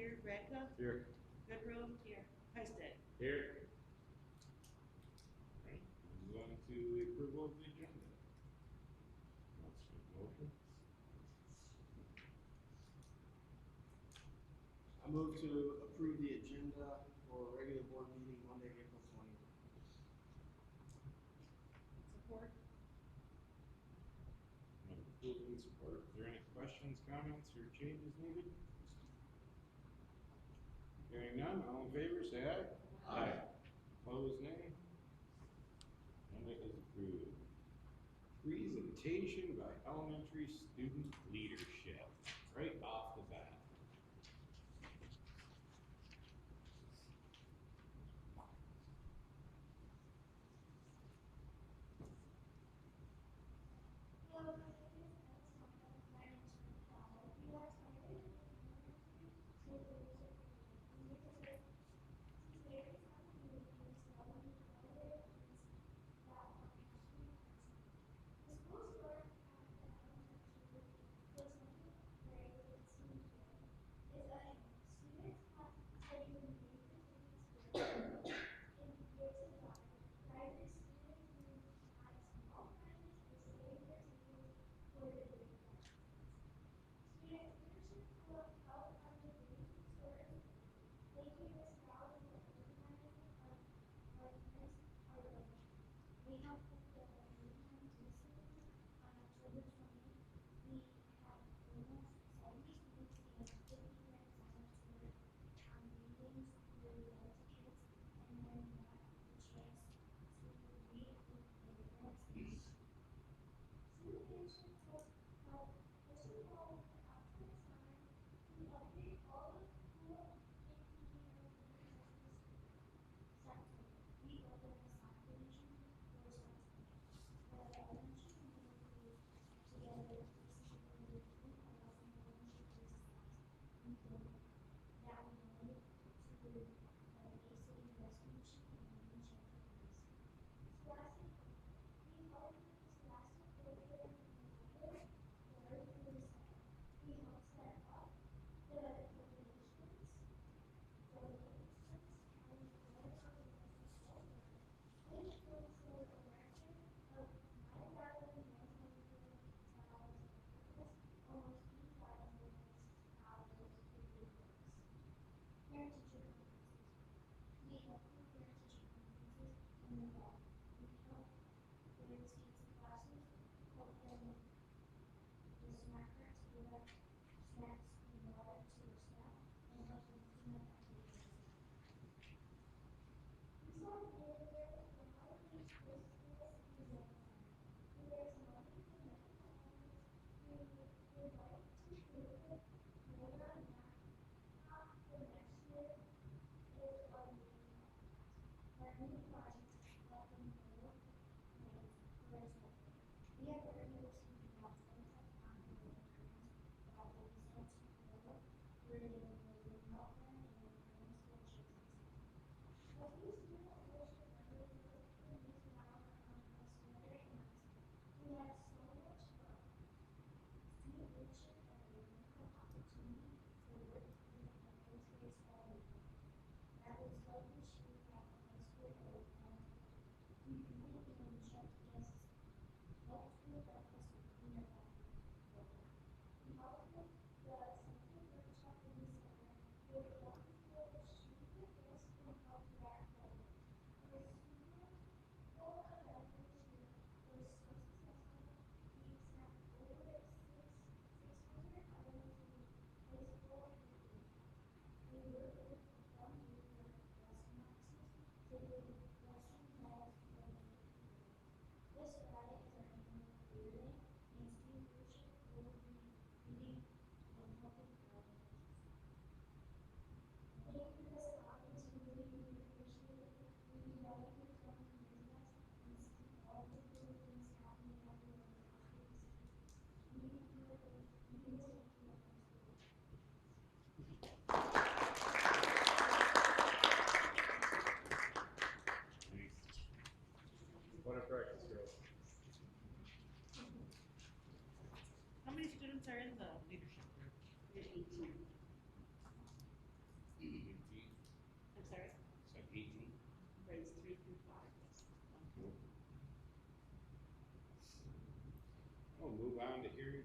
Here. Radka? Here. Goodrow? Here. Heisted? Here. Right. Move on to the approval of the agenda. Let's make motion. I move to approve the agenda for a regular board meeting Monday, April 20th. Support? Approval and support. Is there any questions, comments, or changes needed? Hearing none, all in favor, say aye. Aye. Opposed, nay. Agenda is approved. Presentation by elementary student leadership, right off the bat.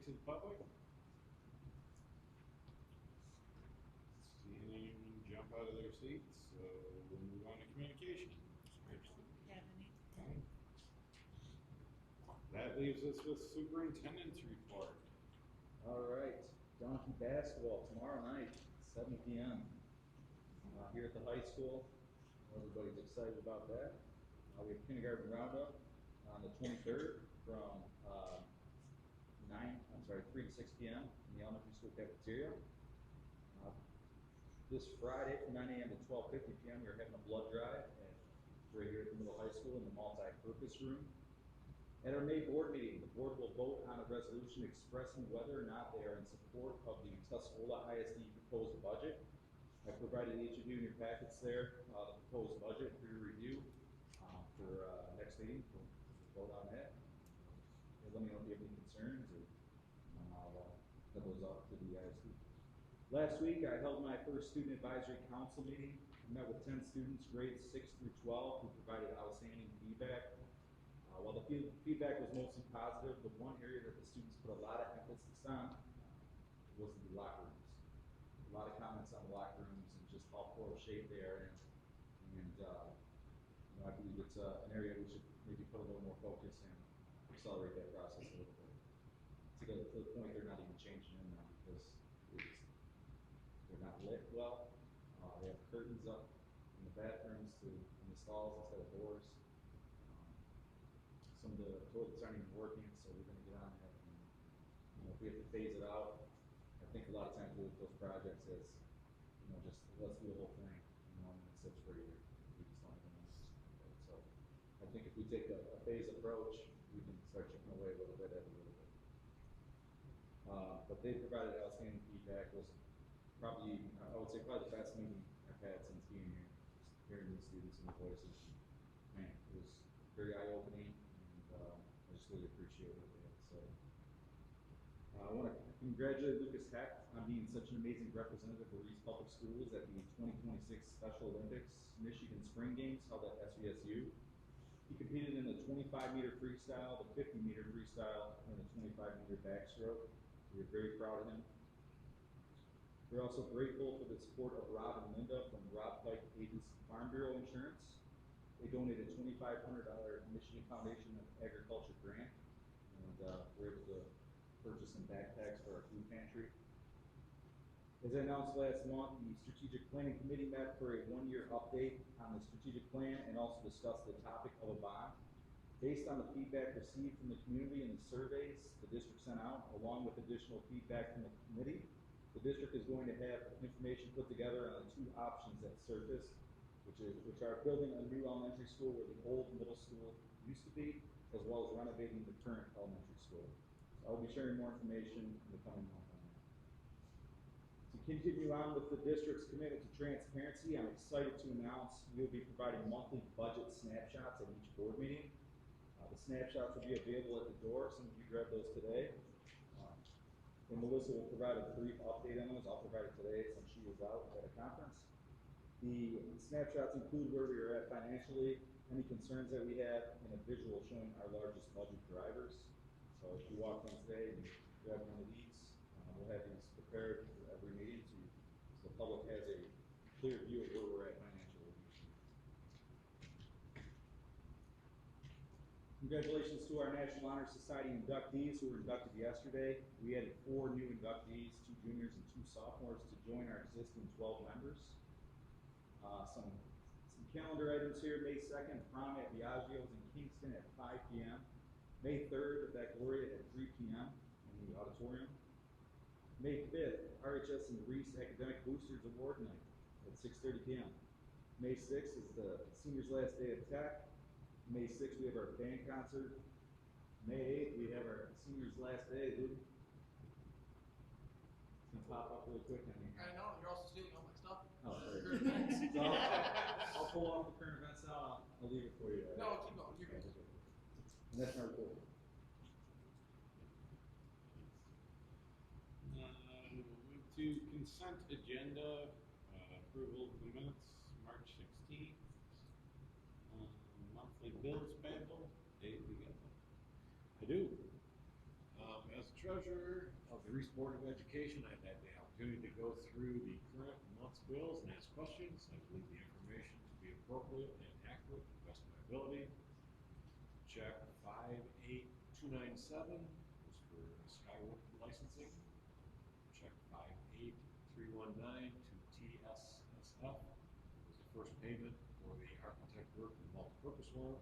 to the public? Seeing anyone jump out of their seats, so we'll move on to communications. Have any? Okay. That leaves us with superintendent's report. All right, Donkey basketball tomorrow night, 7 p.m. Here at the high school. Everybody's excited about that. We have kindergarten roundup on the 23rd from 3 to 6 p.m. in the elementary school cafeteria. This Friday from 9 a.m. to 12:50 p.m. we're having a blood drive right here at the middle high school in the multi-purpose room. At our May board meeting, the board will vote on a resolution expressing whether or not they are in support of the Tuscola ISD proposed budget. I provided each of you in your packets there the proposed budget for your review for next meeting. We'll vote on that. Let me know if you have any concerns, or I'll put those up to the ISD. Last week, I held my first student advisory council meeting. I met with 10 students, grades 6 through 12, who provided outstanding feedback. While the feedback was mostly positive, the one area that the students put a lot of emphasis on was the locker rooms. A lot of comments on the locker rooms and just how poor shape they are in. And I believe it's an area we should maybe put a little more focus and accelerate that process a little bit. To the point they're not even changing in now because they're not lit well. They have curtains up in the bathrooms in the stalls instead of doors. Some of the toilets aren't even working, so we're going to get on that. And, if we have to phase it out, I think a lot of times we look at those projects as, just let's do the whole thing, and it sits for a year. We just don't even know. So I think if we take a phased approach, we can start chipping away a little bit at a little bit. But they provided outstanding feedback. Was probably, I would say, probably the best meeting I've had since being here. Just hearing these students and their voices, man, it was very eye-opening, and I just really appreciate what they had to say. I want to congratulate Lucas Hecht on being such an amazing representative of Reese Public Schools at the 2026 Special Olympics Michigan Spring Games held at SVSU. He competed in the 25-meter freestyle, the 50-meter freestyle, and the 25-meter backstroke. We're very proud of him. We're also grateful for the support of Rob and Linda from Rob Pike Agency Farm Bureau Insurance. They donated a $2,500 Michigan Foundation of Agriculture grant, and we're able to purchase some backpacks for our food pantry. As I announced last month, the Strategic Planning Committee met for a one-year update on the strategic plan and also discussed the topic of a bond. Based on the feedback received from the community and the surveys the district sent out, along with additional feedback from the committee, the district is going to have information put together on the two options that surfaced, which are building a new elementary school where the old middle school used to be, as well as renovating the current elementary school. So I'll be sharing more information in the coming month on that. To continue on with the district's commitment to transparency, I'm excited to announce we'll be providing monthly budget snapshots at each board meeting. The snapshots will be available at the door. Some of you grabbed those today. And Melissa will provide a brief update on those. I'll provide it today since she was out at a conference. The snapshots include where we are at financially, any concerns that we have, and a visual showing our largest budget drivers. So if you walk in today and grab one of these, we'll have these prepared for every meeting so the public has a clear view of where we're at financially. Congratulations to our National Honor Society inductees who were inducted yesterday. We added 4 new inductees, 2 juniors and 2 sophomores, to join our existing 12 members. Some calendar items here. May 2nd, prom at Biagio's in Kingston at 5 p.m. May 3rd, at Gloria at 3 p.m. in the auditorium. May 5th, RHS and Reese Academic Boosters Award Night at 6:30 p.m. May 6th is the seniors' last day of tech. May 6th, we have our band concert. May 8th, we have our seniors' last day, dude. It's gonna pop up really quick on here. I know, you're also stealing all my stuff. Oh, sorry. So I'll pull off the current events out. I'll leave it for you. No, keep going. You're good. And that's my report. We'll move to consent agenda, approval of the minutes, March 16th. Monthly bills payable, Dave, you got that? I do. As treasurer of the Reese Board of Education. I've had the opportunity to go through the current month's bills and ask questions. I believe the information to be appropriate and accurate to the best of my ability. Check 58297 was for Skywood licensing. Check 58319 to TSSF was the first payment for the architect work and multipurpose room.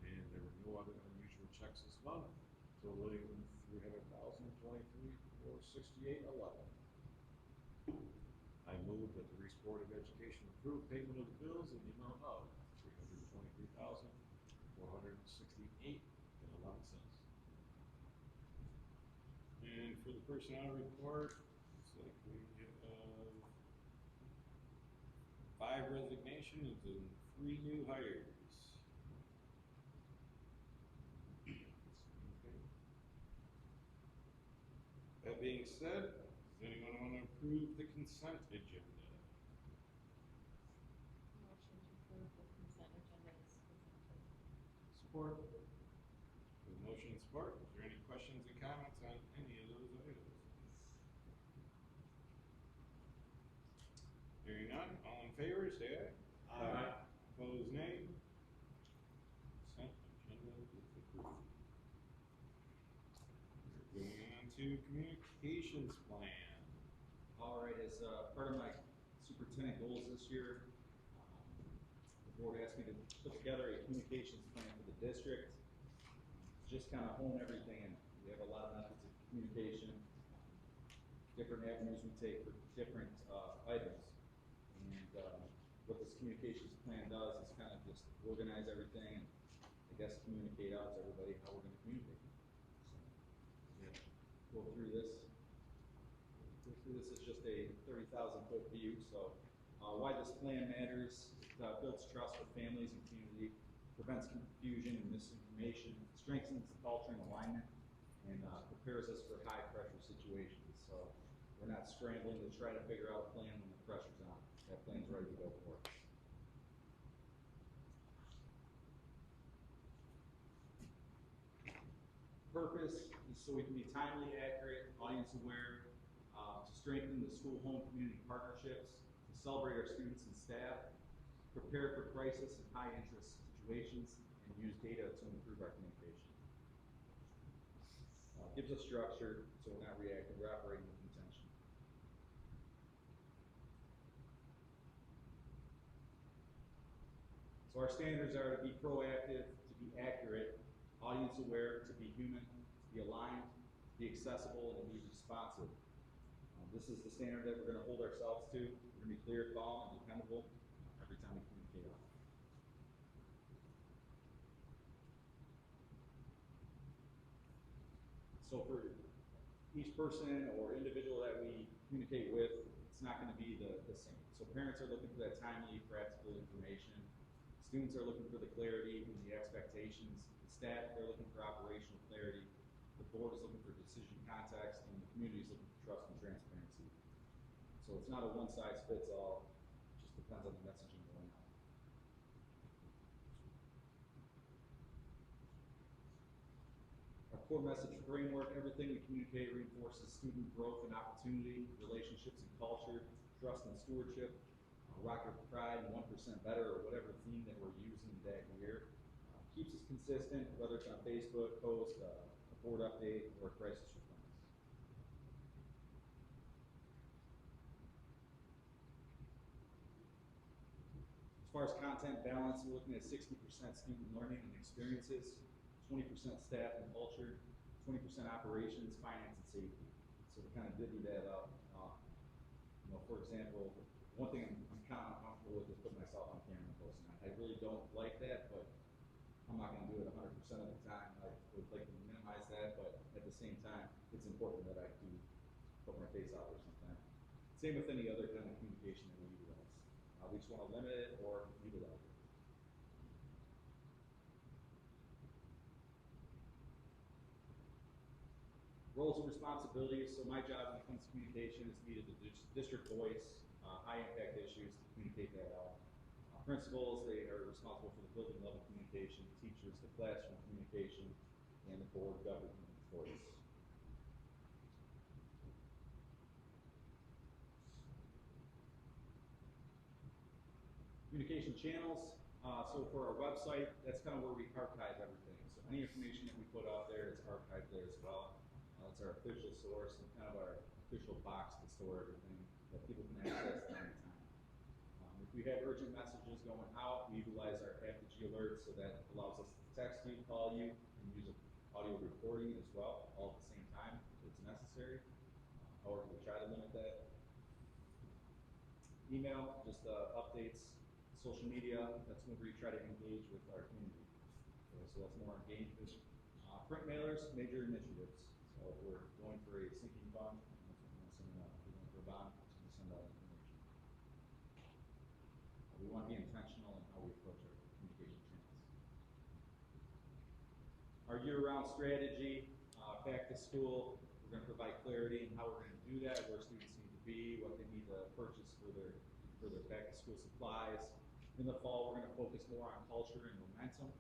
And there were no other unusual checks this month, totaling $300,023,468.11. I move that the Reese Board of Education approve payment of the bills in the amount of $323,468.11. And for the personnel report, looks like we have 5 resignations and 3 new hires. That being said, does anyone want to approve the consent agenda? Motion to approve the consent agenda is presented. Support. With motion and support, is there any questions and comments on any of those items? Hearing none, all in favor, say aye. Aye. Opposed, nay. Consent agenda is approved. We're going on to communications plan. All right, as part of my superintendent goals this year, the board asked me to put together a communications plan for the district. Just kind of hone everything in. We have a lot of methods of communication, different avenues we take for different items. And what this communications plan does is kind of just organize everything and I guess communicate out to everybody how we're going to communicate. So, yeah, go through this. This is just a 30,000-foot view, so why this plan matters, it builds trust with families and community, prevents confusion and misinformation, strengthens the culture and alignment, and prepares us for high-pressure situations. So we're not scrambling to try to figure out a plan when the pressure's on. That plan's ready to go for us. Purpose is so we can be timely, accurate, audience-aware, to strengthen the school-home community partnerships, to celebrate our students and staff, prepare for crisis and high-interest situations, and use data to improve our communication. Gives us structure, so we're not reacting, we're operating with intention. So our standards are to be proactive, to be accurate, audience-aware, to be human, to be aligned, to be accessible, and to be responsive. This is the standard that we're going to hold ourselves to. We're going to be clear, calm, and dependable every time we communicate out. So for each person or individual that we communicate with, it's not going to be the same. So parents are looking for that timely, practical information. Students are looking for the clarity and the expectations. The staff, they're looking for operational clarity. The board is looking for decision context, and the community is looking for trust and transparency. So it's not a one-size-fits-all. It just depends on the messaging going out. Our core message framework, everything we communicate reinforces student growth and opportunity, relationships and culture, trust and stewardship, Rocket Pride, 1% better, or whatever theme that we're using that year. Keeps us consistent, whether it's on Facebook, post, a board update, or a crisis response. As far as content balance, we're looking at 60% student learning and experiences, 20% staff and culture, 20% operations, finance, and safety. So to kind of divvy that up, for example, one thing I'm kind of uncomfortable with is putting myself on camera and posting. I really don't like that, but I'm not going to do it 100% of the time. I would like to minimize that, but at the same time, it's important that I do put my face out there sometimes. Same with any other kind of communication that we utilize. We just want to limit it or utilize it. Roles and responsibilities. So my job when it comes to communication is to be the district voice, high impact issues, to communicate that out. Principals, they are responsible for the building level communication, teachers, the classroom communication, and the board government voice. Communication channels, so for our website, that's kind of where we archive everything. So any information that we put out there is archived there as well. It's our official source and kind of our official box to store everything that people can access at any time. If we have urgent messages going out, we utilize our AppDG alert, so that allows us to text you, call you, and use audio recording as well, all at the same time if it's necessary. However, we try to limit that. Email, just updates. Social media, that's when we try to engage with our community. So that's more engagement. Print mailers, major initiatives. So if we're going for a sinking fund, that's what we want to send out. If we're going for a bond, that's when we send out information. We want to be intentional in how we approach our communication channels. Our year-round strategy, back to school, we're going to provide clarity in how we're going to do that, where students need to be, what they need to purchase for their back-to-school supplies. In the fall, we're going to focus more on culture and momentum.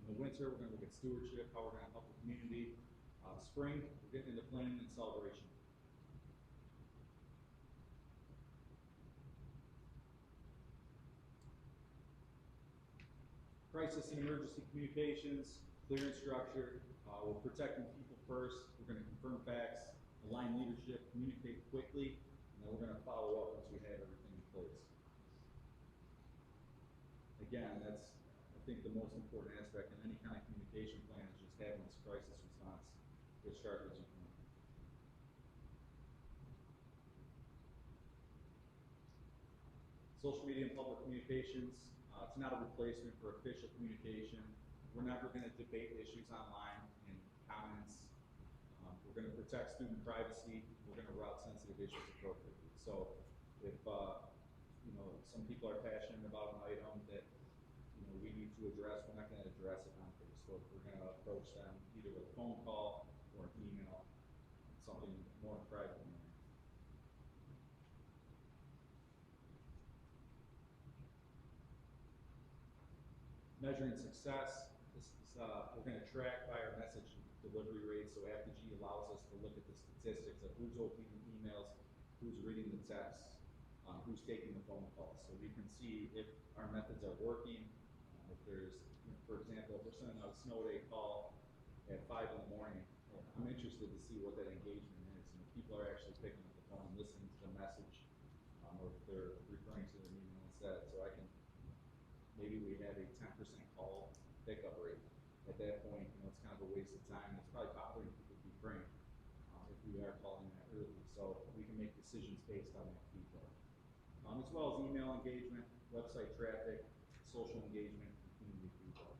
In the winter, we're going to look at stewardship, how we're going to help the community. Spring, we're getting into planning and celebration. Crisis and emergency communications, clear and structured. We're protecting people first. We're going to confirm facts, align leadership, communicate quickly, and then we're going to follow up once we have everything in place. Again, that's, I think, the most important aspect in any kind of communication plan is just having this crisis response as sharp as you can. Social media and public communications, it's not a replacement for official communication. We're never going to debate issues online in comments. We're going to protect student privacy. We're going to route sensitive issues appropriately. So if some people are passionate about an item that we need to address, we're not going to address it on Facebook. We're going to approach them either with a phone call or an email, something more in private manner. Measuring success, we're going to track by our message delivery rate. So AppDG allows us to look at the statistics of who's opening the emails, who's reading the texts, who's taking the phone calls. So we can see if our methods are working. If there's, for example, if we're sending out a snow day call at 5 in the morning, I'm interested to see what that engagement is. And if people are actually picking up the phone and listening to the message, or if they're referring to their email instead. So I can, maybe we have a 10% call pickup rate. At that point, it's kind of a waste of time. It's probably bothering people to be frank if we are calling that early. So we can make decisions based on that feedback. As well as email engagement, website traffic, social engagement, and community feedback.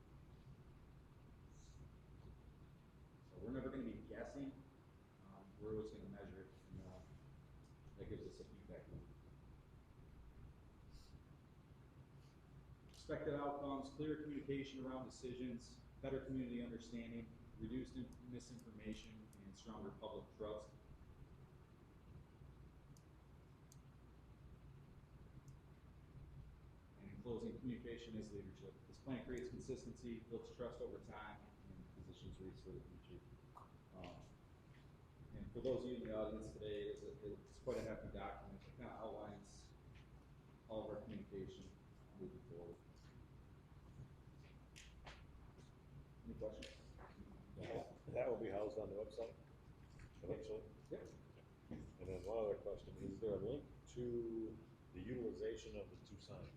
So we're never going to be guessing. We're always going to measure it, and that gives us a feedback loop. Expected outcomes, clear communication around decisions, better community understanding, reduced misinformation, and stronger public trust. And in closing, communication is leadership. This plan creates consistency, builds trust over time, and positions Reese for the future. And for those of you in the audience today, it's quite a hefty document. It kind of outlines all of our communication moving forward. Any questions? That will be housed on the website eventually? Yep. And then one other question, is there a link to the utilization of the two signs?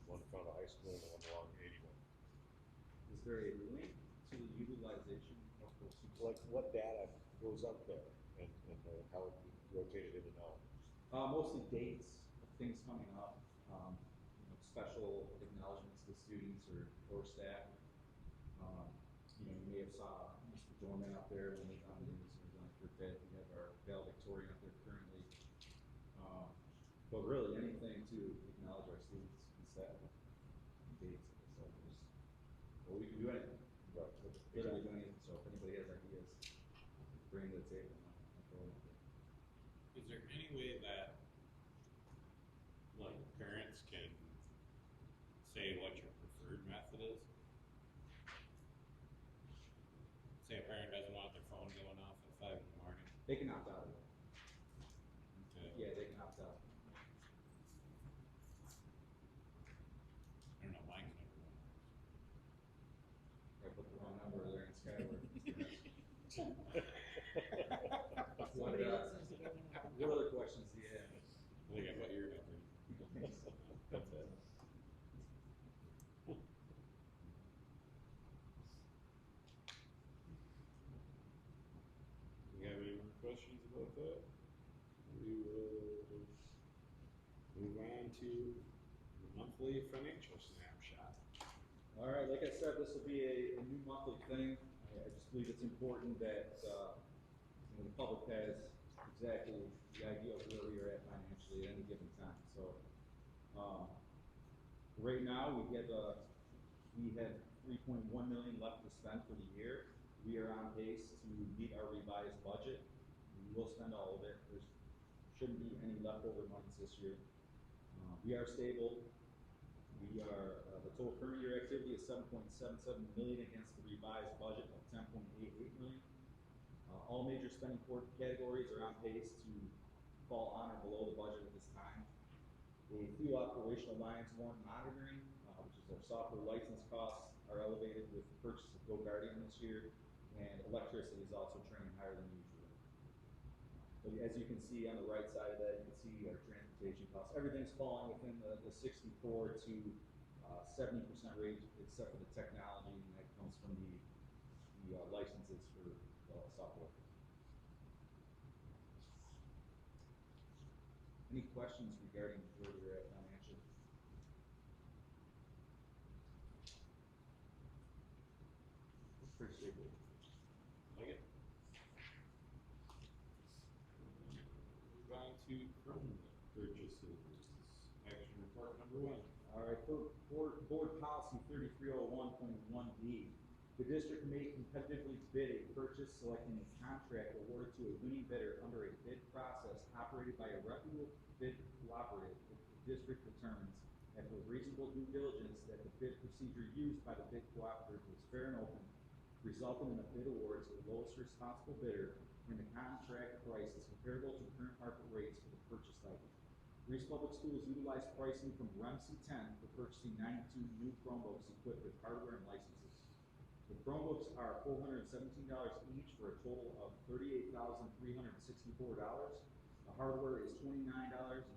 One in front of the high school and the one along 81? Is there a link to the utilization of those two? Like what data goes up there and how it rotated in and out? Mostly dates of things coming up, special acknowledgments to students or staff. You may have saw Mr. Dorman up there when he was on the news. He was on for that. We have our valedictorian up there currently. But really anything to acknowledge our students and staff and dates. So we can do anything. Right. Literally do anything. So if anybody has ideas, bring it to the table. Is there any way that, parents can say what your preferred method is? Say a parent doesn't want their phone going off at 5 in the morning. They can opt out of it. Okay. Yeah, they can opt out. it, we will move on to the monthly financial snapshot. All right, like I said, this will be a new monthly thing. I just believe it's important that, the public has exactly the idea of where we are at financially at any given time. So, right now, we have 3.1 million left to spend for the year. We are on pace to meet our revised budget. We will spend all of it. There shouldn't be any leftover monies this year. We are stable. We are, the total current year activity is 7.77 million against the revised budget of 10.88 million. All major spending categories are on pace to fall on or below the budget at this time. A few operational lines warrant monitoring, which is our software license costs are elevated with the purchase of GoGuardian this year, and electricity is also trending higher than usual. But as you can see on the right side of that, you can see our transportation costs. Everything's falling within the 64 to 70% range, except for the technology, and that comes from the licenses for software. Any questions regarding where we're at financially? Pretty straightforward. Like it? Move on to Chrome purchases. Action report number 1. All right, for board policy 3301.1D, the district may competitively bid a purchase selecting a contract awarded to a winning bidder under a bid process operated by a reputable bid cooperative if the district determines, after reasonable due diligence, that the bid procedure used by the bid cooperative was fair and open, resulting in a bid award to the lowest responsible bidder when the contract price is comparable to current market rates for the purchased item. Reese Public Schools utilized pricing from REMC 10 for purchasing 92 new Chromebooks equipped with hardware and licenses. The Chromebooks are $417 each for a total of $38,364. The hardware is $29.99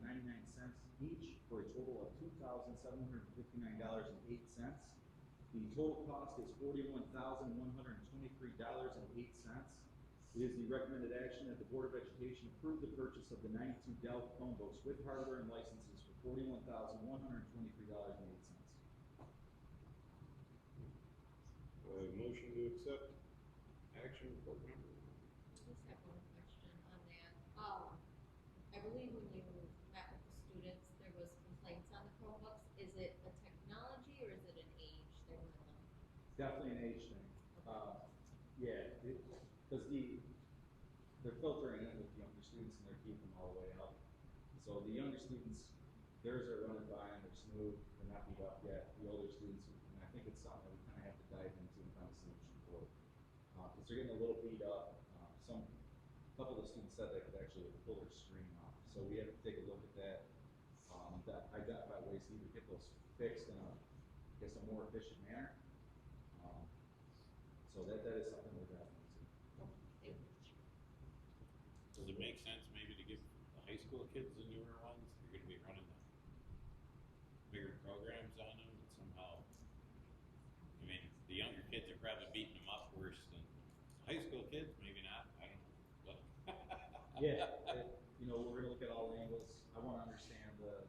each for a total of $2,759.08. The total cost is $41,123.08. It is the recommended action that the Board of Education approve the purchase of the 92 Dell Chromebooks with hardware and licenses for $41,123.08. Motion to accept action report number 1. I just have one question on that. I believe when you met with the students, there was complaints on the Chromebooks. Is it a technology or is it an age thing with them? Definitely an age thing. Yeah, because they're filtering in with younger students and they're keeping them all the way up. So the younger students, theirs are running fine, they're smooth, they're not beat up yet. The older students, and I think it's something that we kind of have to dive into and find a solution for. Because they're getting a little beat up. A couple of the students said they could actually pull their screen off. So we have to take a look at that. Identify ways to either get those fixed in a more efficient manner. So that is something we're diving into. Thank you. Does it make sense maybe to give the high school kids the newer ones? You're going to be running the bigger programs on them, and somehow, I mean, the younger kids are probably beating them up worse than high school kids. Maybe not. I don't know. But Yeah, we're going to look at all angles. I want to understand the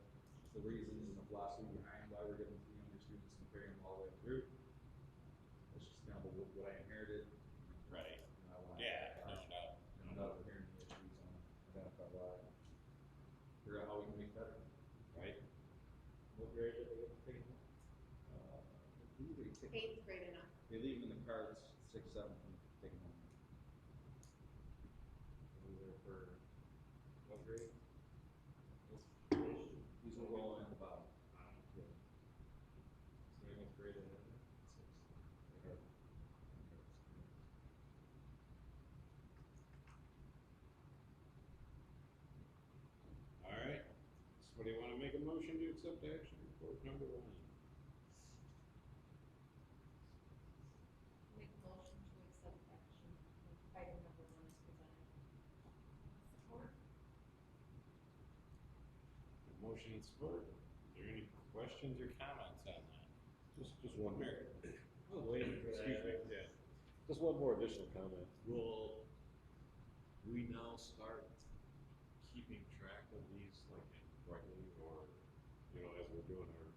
reasons and the philosophy behind why we're giving to the younger students and carrying them all the way through. It's just kind of what I inherited. right. I want Yeah, no doubt. no doubt we're hearing the issues and identify why. Figure out how we can make better. Right. What grade are they taking home? I believe they take. 8th grade enough. They leave them in the cards 6, 7, and take them home. They're there for what grade? These will roll in at the bottom. Yeah. So we went grade ahead. Okay. All right. Somebody want to make a motion to accept action report number 1? Make a motion to accept action. Item number 1 is presented. Support. Motion and support. Is there any questions or comments on that? Just one more. Oh, wait. Excuse me. Yeah. Just one more additional comment. Will we now start keeping track of these, like in Brightly, or, you know, as we're doing our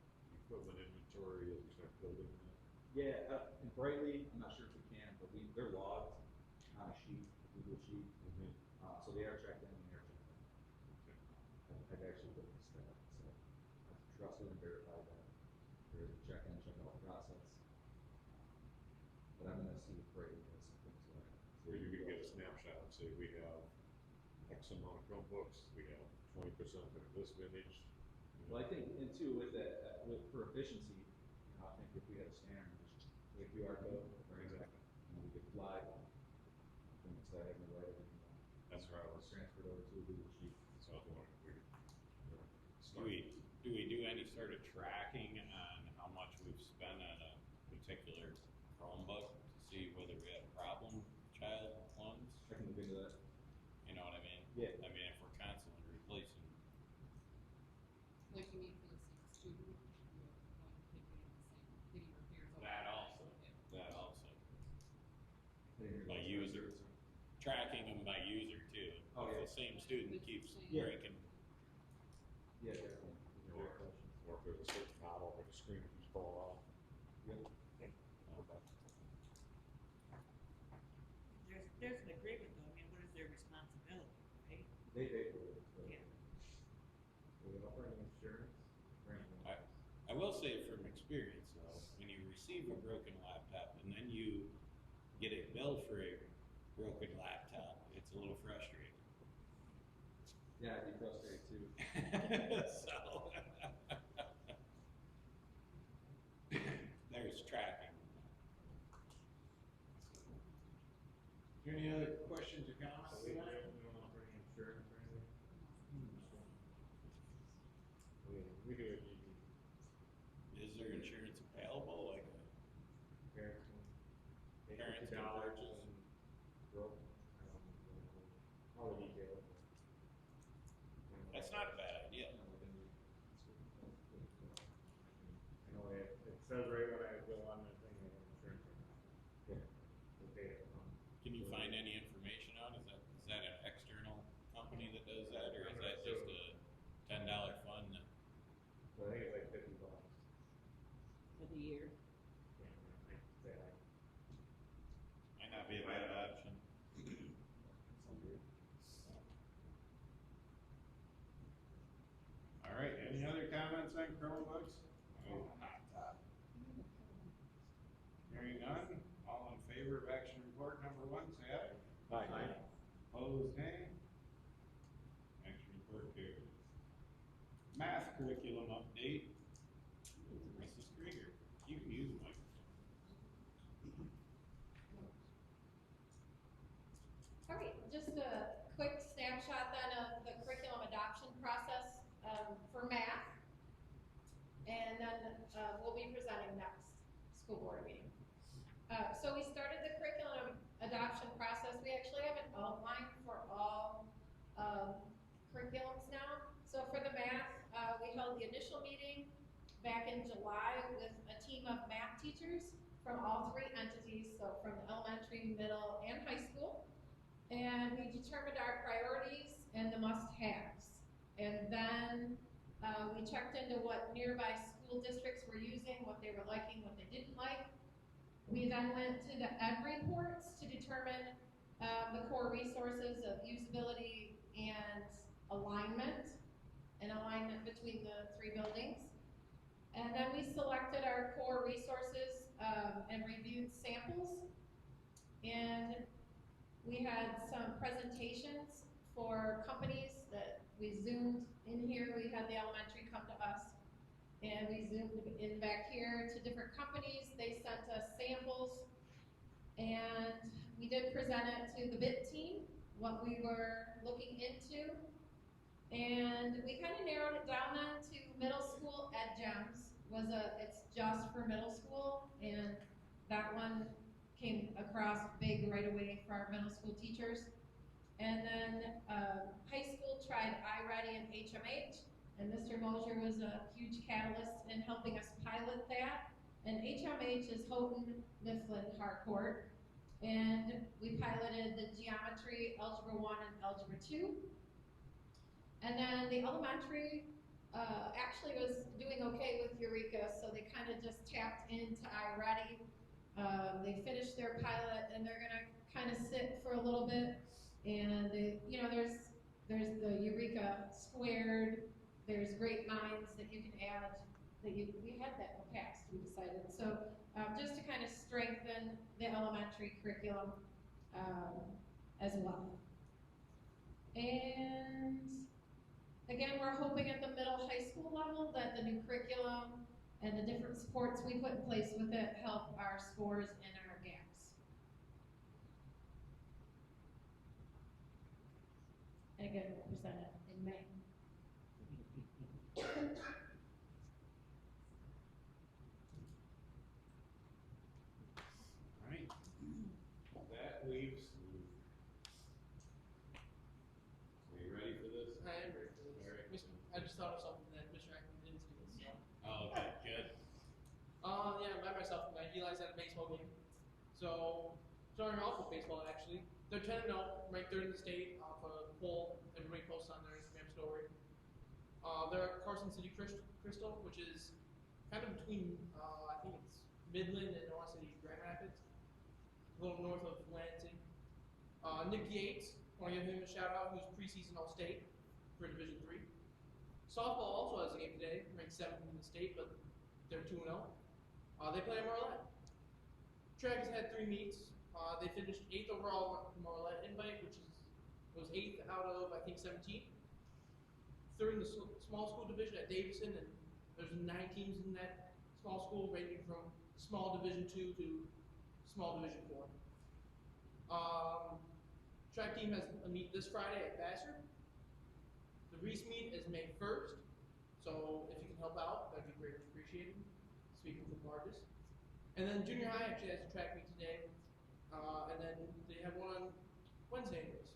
equipment inventory, as we start building that? Yeah, in Brightly, I'm not sure if we can, but they're logged on a sheet, a Google sheet. So they are checked in and they are checked in. Okay. I've actually witnessed that, so I've trusted and verified that. There is a check in, check out process. But I'm gonna see if Brady has some things like that. Where you can get a snapshot, say we have X amount of Chromebooks, we have 20% of this vintage. You know. Well, I think, and too, with that, for efficiency, you know, I think if we had a scanner, just like QR code, right? Exactly. You know, we could fly, then instead of having to write everything down. That's where I was, Transferred over to a Google sheet. so I was wondering if we could. Do we do any sort of tracking on how much we've spent on a particular Chromebook to see whether we had a problem with child ones? I can look into that. You know what I mean? Yeah. I mean, if we're constantly replacing, Like you mean for the same student, you're going to be doing the same video repairs. over that and also, over. that also. I didn't By realize user. that. Tracking them by user too. Oh, If yeah. the same student keeps Yeah. breaking, Yeah, definitely. Those are great questions. Or if there's a certain model, like the screen keeps falling off. Yep. There's an agreement though, I mean, what is their responsibility, right? They pay for it. So. Yeah. Do they offer any insurance? Or anything? I will say from experience though, when you receive a broken laptop and then you get a bill for a broken laptop, it's a little frustrating. Yeah, I'd be frustrated too. So there's tracking. Any other questions or comments? We don't offer any insurance or anything? I mean, we do it, you Is there insurance available, like a parents can pay Parents can $50 purchase. and broke, I don't know, all the details. That's not a bad idea. I know it says right when I go on that thing, I have insurance or not. Yeah. We'll pay it upon. Can you find any information out? Is that an external company that does that, or is that just a $10 fund? That, So I think it's like $50. For the year. Yeah, I say I. might not be a bad option. Sounds good. All right. Any other comments on Chromebooks? Oh, hot top. Hearing none. All in favor of action report number 1, say aye. Aye. Opposed, nay. Action report carries. Math curriculum update. Mrs. Krieger, you can use the microphone. All right, just a quick snapshot then of the curriculum adoption process for math. And then we'll be presenting next school board meeting. So we started the curriculum adoption process. We actually have an outline for all curriculums now. So for the math, we held the initial meeting back in July with a team of math teachers from all 3 entities, so from the elementary, middle, and high school. And we determined our priorities and the must-haves. And then we checked into what nearby school districts were using, what they were liking, what they didn't like. We then went to the ed reports to determine the core resources of usability and alignment between the 3 buildings. And then we selected our core resources and reviewed samples. And we had some presentations for companies that we zoomed in here. We had the elementary come to us, and we zoomed in back here to different companies. They sent us samples, and we did present it to the BIT team, what we were looking into. And we kind of narrowed it down then to middle school ed gems. It's just for middle school, and that one came across big right away for our middle school teachers. And then high school tried iReady and HMH, and Mr. Mosier was a huge catalyst in helping us pilot that. And HMH is Houghton, Mifflin, Harcourt. And we piloted the geometry, algebra 1 and algebra 2. And then the elementary, actually was doing okay with Eureka, so they kind of just tapped into iReady. They finished their pilot and they're gonna kind of sit for a little bit. And there's the Eureka Squared, there's Great Minds that you can add, we had that in the past, we decided. So just to kind of strengthen the elementary curriculum as well. And again, we're hoping at the middle high school level that the new curriculum and the different supports we put in place with it help our scores and our gaps. And again, we'll present it in May. Alright, that leaves. Are you ready for this? I am ready for this. Alright. I just thought of something that Mr. Acton didn't do, so. Oh, okay, good. Yeah, by myself, I Eli's at a baseball game. So, starting off with baseball, actually. They're 10-0, ranked third in the state off a poll everybody posts on their Instagram story. They're at Carson City Crystal, which is kind of between, I think it's Midland and I want to say Grand Rapids, a little north of Lansing. Nick Yates, want to give him a shout out, who's preseason All-State for Division III. Softball also has a game today, ranked 7th in the state, but they're 2-0. They play in Marlette. Track has had 3 meets. They finished 8th overall Marlette invite, which was 8th out of, I think, 17. Third in the small school division at Davison, and there's 9 teams in that small school, ranging from small Division 2 to small Division 4. Track team has a meet this Friday at Vassar. The Reese meet is May 1st, so if you can help out, that'd be greatly appreciated. Speaking from Marcus. And then junior high actually has a track meet today, and then they have one on Wednesday anyways.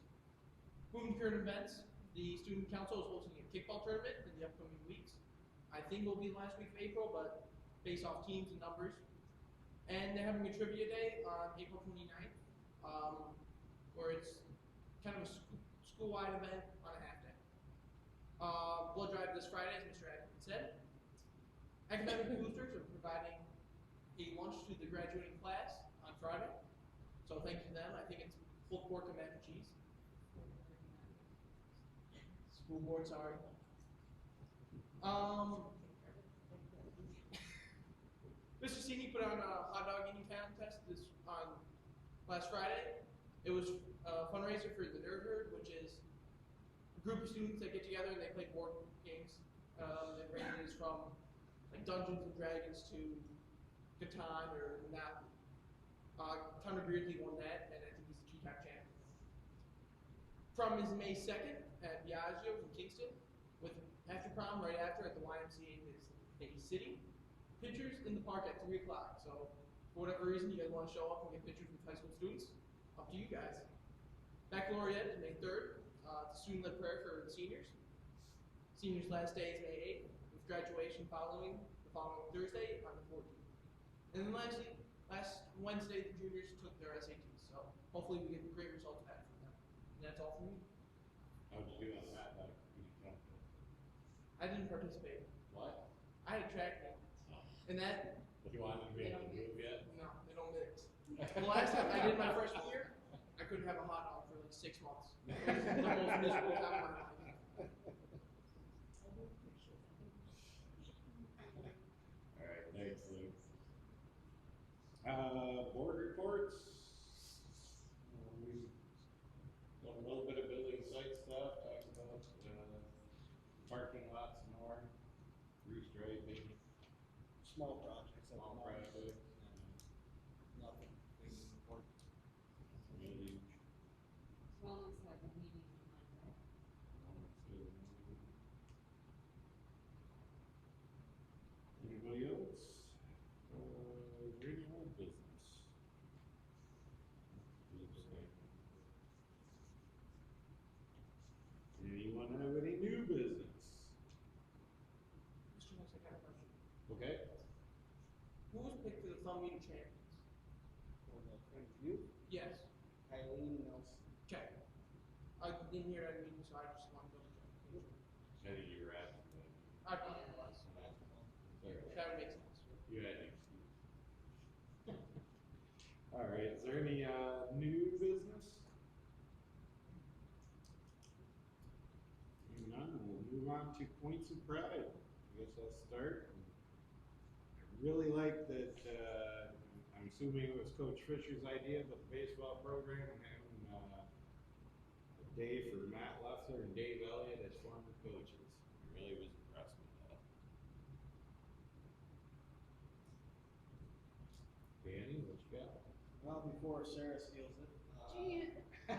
Moving to current events, the student council is hosting a kickball tournament in the upcoming weeks. I think it will be the last week of April, but based off teams and numbers. And they're having a trivia day on April 29th, where it's kind of a school-wide event on a half day. Blood drive this Friday, as Mr. Atkinson said. Academic boosters are providing a lunch to the graduating class on Friday. So thank you to them. I think it's pulled pork and mac and cheese. School board, sorry. Mr. Cini put on a hot dog eating contest on last Friday. It was a fundraiser for the Nerd Herd, which is a group of students that get together and they play board games. It ranges from like Dungeons and Dragons to Catan or Monopoly. Connor Beardsley won that, and I think he's the 2-time champion. Prom is May 2nd at Biagio's in Kingston, with after prom right after at the YMCA in Bay City. Pictures in the park at 3 o'clock. So, for whatever reason you guys want to show up and get pictures with high school students, up to you guys. Baccalaureate is May 3rd. It's a student-led prayer for the seniors. Seniors' last day is May 8th, with graduation following the following Thursday on the 14th. And then lastly, last Wednesday, the juniors took their SATs. So, hopefully we get great results back from them. And that's all from me. How'd you do on that? I didn't participate. What? I had a track meet. And that, If you wanted to be able to move yet? no, they don't mix. The last time I did my freshman year, I couldn't have a hot dog for like 6 months. It was the most miserable time of my life. Alright, thanks, Luke. Board reports. We've done a little bit of building site stuff, talked about, parking lots more, Reese Drive, maybe, Small projects. small projects, Nothing big and important. really. Wellness had a meeting on Monday. Anybody else? Any old business? Anyone have any new business? Mr. Nix, I got a question. Okay. Who was picked for the thumb meeting champions? For the French youth, Yes. Eileen Nelson. Okay. I didn't hear that meeting, so I just wanted to double check. points of pride. I guess I'll start. I really like that, I'm assuming it was Coach Fisher's idea, but the baseball program having a day for Matt Leffler and Dave Elliott as former coaches. I really was impressed with that. Danny, what you got? Well, before Sarah steals it. Gee. I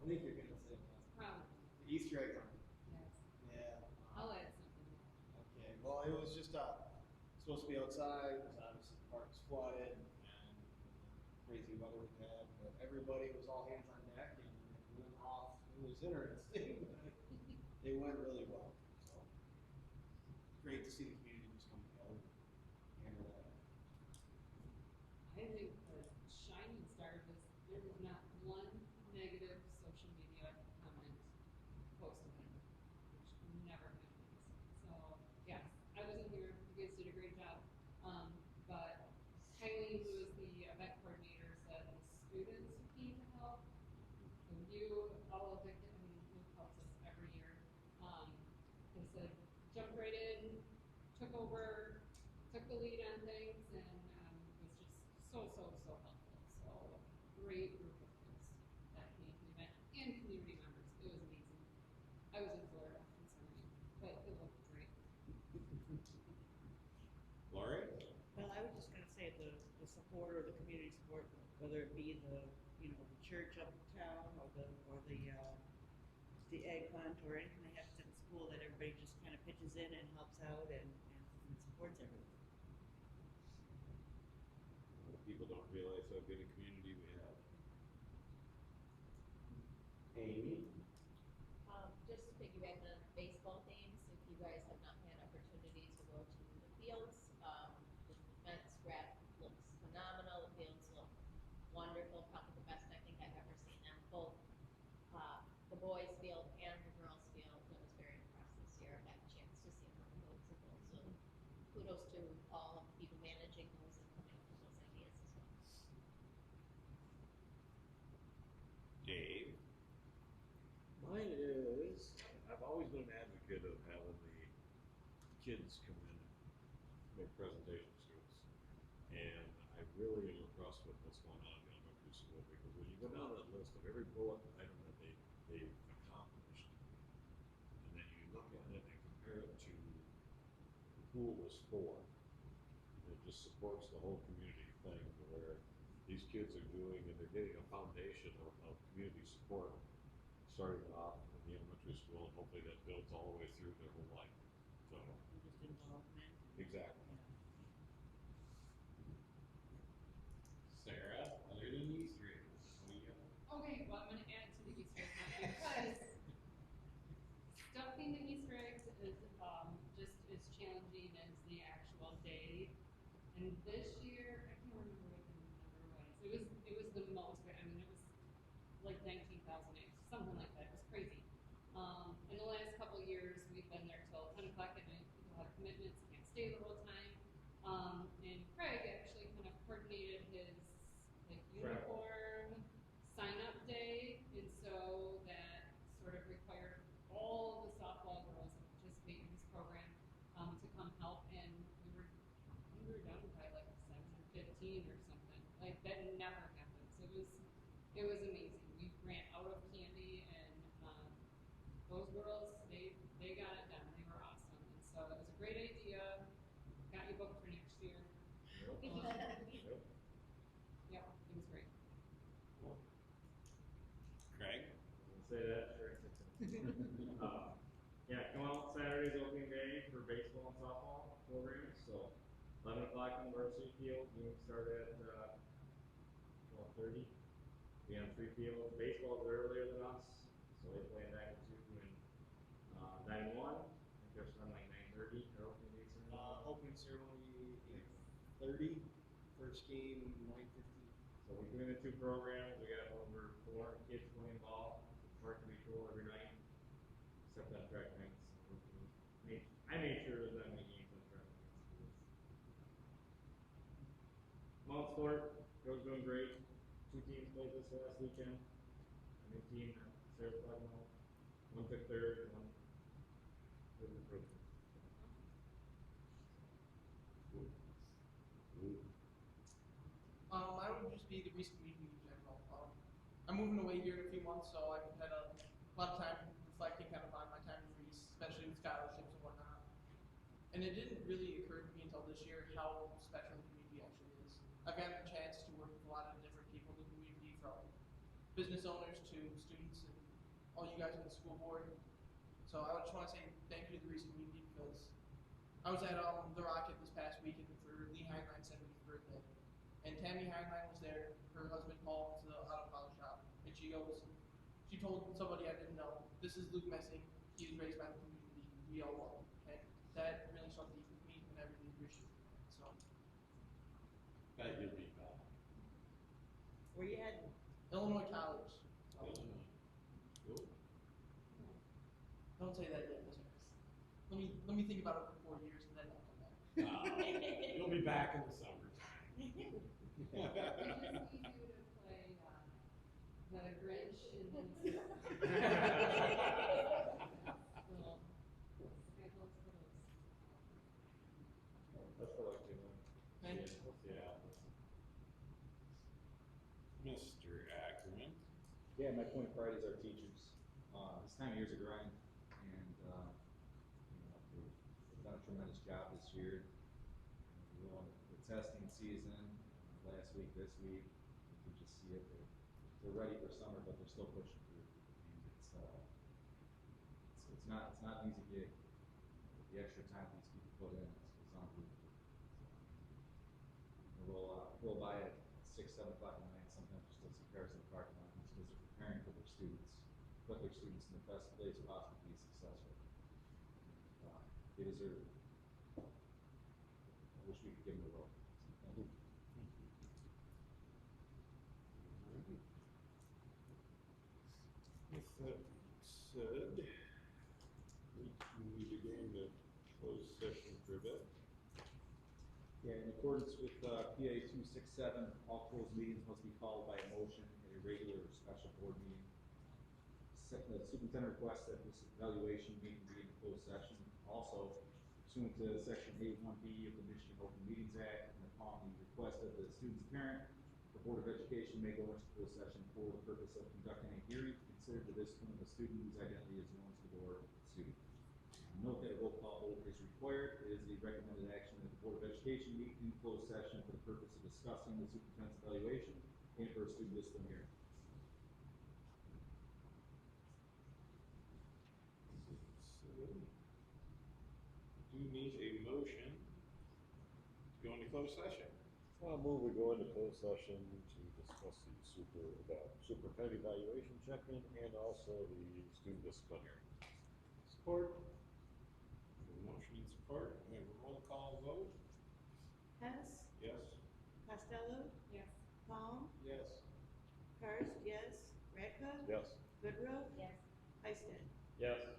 think you're gonna say that. Probably, The Easter egg hunt. yes. Yeah. I'll add something. Okay, well, it was just, supposed to be outside, because obviously the park was flooded and crazy weather we had, but everybody was all hands on deck and it went off. It was interesting, but it went really well, so. Great to see the community just come together and handle that. I think the shining star was there was not one negative social media comment posted on it, which never happens. So yes, I wasn't here. You guys did a great job. But Kylie, who is the event coordinator, said the students who came to help. So you, all of the, I mean, Luke helps us every year. They said jumped right in, took over, took the lead on things, and was just so helpful. So great group of kids that came to the event and community members. It was amazing. I was in Florida, I'm sorry, but it looked great. Lori? Well, I was just gonna say the support or the community support, whether it be the church uptown or the egg hunt or anything that happens at the school, that everybody just kind of pitches in and helps out and supports everyone. People don't realize how good a community we have. Amy? Just to piggyback on baseball games, if you guys have not had opportunity to go to the fields, the fence wrap looks phenomenal, the fields look wonderful, probably the best I think I've ever seen them, both the boys field and the girls field. I was very impressed this year. I had a chance to see them noticeable, so kudos to all of the people managing those and coming up with those ideas as well. Dave? Mine is, I've always been an advocate of having the kids come in and make presentations to us. And I really am impressed with what's going on in elementary school, because when you go down that list of every bullet item that they've accomplished, and then you look at it and compare it to who it was for, it just supports the whole community thing to where these kids are doing, and they're getting a foundation of community support starting off in the elementary school, and hopefully that builds all the way through their whole life. So And just involvement. exactly. Sarah, other than these three, what do you got? Okay, well, I'm gonna add to the Easter egg hunt because stuffing the Easter eggs is just as challenging as the actual day. And this year, I can't remember what the number was. It was the most. I mean, it was like 19,000 eggs, something like that. It was crazy. In the last couple of years, we've been there till 10 o'clock at night. People have commitments, can't stay the whole time. And Craig actually kind of coordinated his like uniform sign-up day, and so that sort of required all the softball girls that participate in this program to come help, and we were done by like 7:15 or something. Like that never happens. It was amazing. We ran out of candy, and those girls they got it done. They were awesome, and so it was a great idea. Got you booked for next year. Yep. Yep, it was great. Craig? I'll say that, sure. Yeah, come out Saturday's opening day for baseball and softball programs, so 11 o'clock on the varsity field, games start at 12:30. We have 3 fields. Baseball's earlier than us, so they play at 9 to 2 and 9 to 1. I think they're starting like 9:30. Their opening day ceremony. Opening ceremony 8:30, first game 9:15. So between the 2 programs, we got over 400 kids playing ball. The park can be full every night, except on track nights. I made sure there's not many games on track nights. Mount Sport, Joe's doing great. 2 teams played this last weekend. A new team that Sarah's talking about. One took third, one be the Reese community in general. I'm moving away here in a few months, so I've had a lot of time reflecting kind of on my time in Reese, especially with scholarships and whatnot. And it didn't really occur to me until this year how special the community actually is. I've gotten a chance to work with a lot of different people in the community, from business owners to students and all you guys in the school board. So I just want to say thank you to the Reese community, because I was at the Rocket this past weekend for Lee Heinlein's 70th birthday. And Tammy Heinlein was there, her husband Paul, to the auto body shop. And she told somebody I didn't know, this is Luke Messing, he was raised by the community, we all love him. And that really struck deep with me, and I really appreciate it. So, Bet you'll be back. Where you heading? Illinois College. Illinois. Cool. Don't say that yet, listeners. Let me think about it for 4 years and then I'll come back. You'll be back in the summertime. It is easier to play the Grinch and then That's what I was doing. Thank you. Yeah. Mr. Ackerman. Yeah, my point of pride is our teachers. This time of year's a grind, and they've done a tremendous job this year. We're on the testing season, last week, this week. You can just see it. They're ready for summer, but they're still pushing through. And it's not an easy gig. The extra time these people put in is unbelievable. Roll by at 6, 7 o'clock at night. Sometimes you still see cars in the parking lot because they're preparing for their students, put their students in the best place possible to be successful. They deserve it. I wish we could give them a roll. Thank you. With that said, we need to go into closed session for a bit. Yeah, in accordance with PA 267, all closed meetings must be followed by a motion at a regular or special board meeting. The superintendent requests that this evaluation meeting be in closed session. Also, pursuant to Section 81B of the Michigan Open Meetings Act, and upon the request of the student's parent, the Board of Education may go into closed session for the purpose of conducting a hearing to consider the discipline of a student whose identity is known to the board of the student. Note that a roll call vote is required. It is the recommended action that the Board of Education meet in closed session for the purpose of discussing the superintendent's evaluation and for a student discipline hearing. Do need a motion to go into closed session. I'll move we go into closed session to discuss the superintendent evaluation check-in and also the student disciplinary. Support. Motion and support. We have a roll call vote. Hess, Yes. Costello, yes. Palm, Yes. Karst, yes, Radka, Yes. Goodrow, Yes. Heisted. Yes.